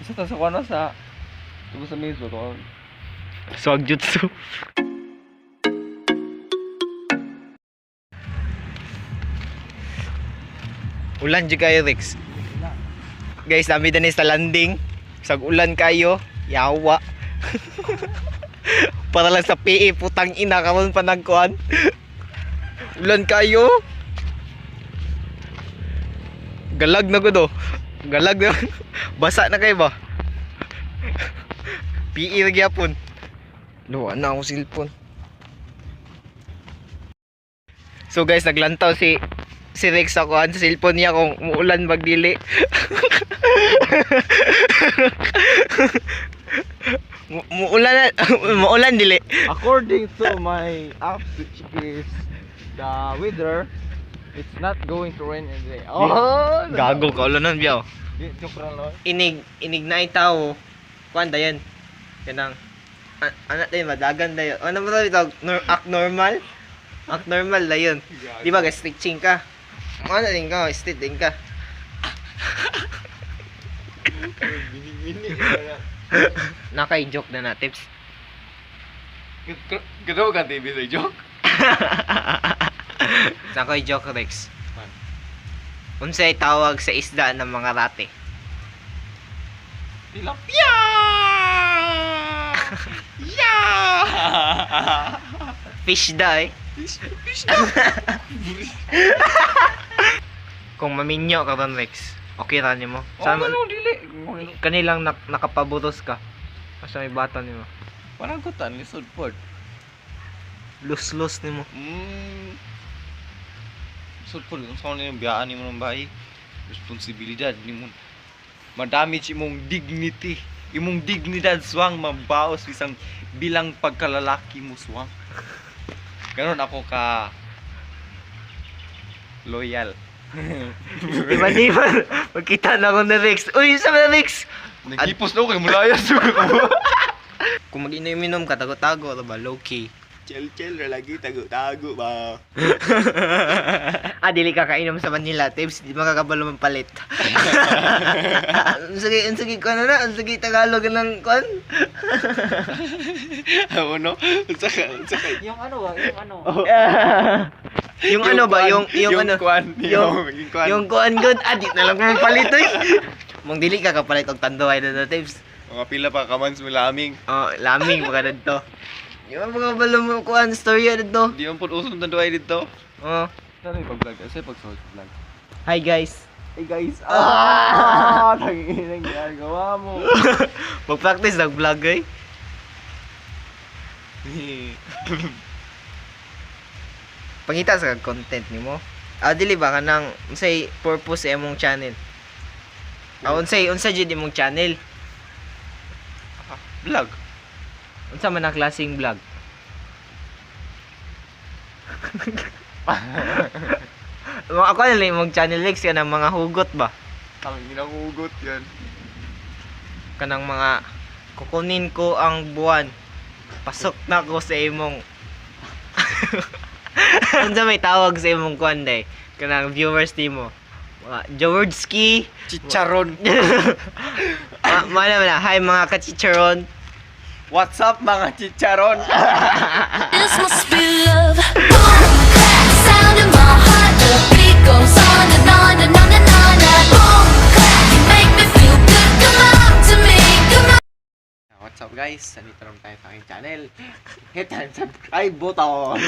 Sa kuno sa tubo sa miso to. Swag jutsu. Ulan juga kayo, Rex. Guys, dami din sa landing. Sag ulan kayo, yawa. Para lang sa PE, putang ina karon pa nagkuan. Ulan kayo. Galag na ko do. Galag na. Basa na kayo ba? PE lagi apon. Luwa na ako cellphone. So guys, naglantaw si Rex ako sa cellphone niya kung muulan magdili. Muulan dili. According to my app, which is the weather, it's not going to rain today. Oh, Gago ka ulo nun biyaw. joke lang no. Inig na itaw. Kuan dayon. Kanang anak dayon madagan dayon. Ano mo ito? Act normal. Act normal dayon. Di ba guys, stitching ka. Ano din ka, stit din ka. Nakay-joke na tips. Gado ka TV sa joke? Nakay-joke, Rex. Unsay tawag sa isda ng mga rate? Tilapia! Yeah! Fish da eh. Fish na! Kung maminyo ka ron, Rex, okay ra nimo. Saan mo? Dili. Kanilang nakapabutos ka. Asa may bata nimo. Parang kutan, lisod pod. Lus nimo. Lisod pod, kung saan yung biyaan nimo ng bahay. Responsibilidad nimo. Madami imong dignity. Imong dignidad swang mabaos isang bilang pagkalalaki mo swang. Ganon ako ka loyal. Diba? Magkita na ako na Rex. Uy, isa na Rex! Nagkipos na ako kay mulayas. Kung mag-inom ka, tago-tago, ba? Low-key. Chill lagi, tago-tago ba? Dili ka kainom sa Manila, tips. Di makakabalo man palit. Sige ko na. Sige Tagalog ng kon. Ano? Saka. Yung ano ba? Yung ano? Yung ano ba? Yung ano? Yung kuan good. Di na lang man palit eh. Mong dili ka kapalit og tanduay na tips. mga pila pa kamans mo laming. Oh, laming mga dito. Yung mga balo mo kuan storya dito. Di man pud uso ng tanduay dito. Oh. Tara pag-vlog kasi pag-source vlog. Hi guys. Hey guys. Tanginang ginagawa mo. Mag-practice ng vlog eh. Pangita sa content nimo. Dili ba kanang unsay purpose sa imong channel? Unsay jud imong channel? Vlog. Unsa man ang klaseng vlog? Ako na lang imong channel Lex kanang mga hugot ba? Ang ginahugot yan. Kanang mga kukunin ko ang buwan. Pasok na ko sa imong unsa may tawag sa imong kuan day? Kanang viewers nimo. Mga Jaworski, Chicharon. mana hi mga kachicharon. What's up mga chicharon? This must be love. Boom, clap, sound in my heart. The beat goes on and on and on and on. Boom, clap, you make me feel good. Come on to me, come on. What's up guys? Nandito naman tayo sa aking channel. Hit and subscribe button.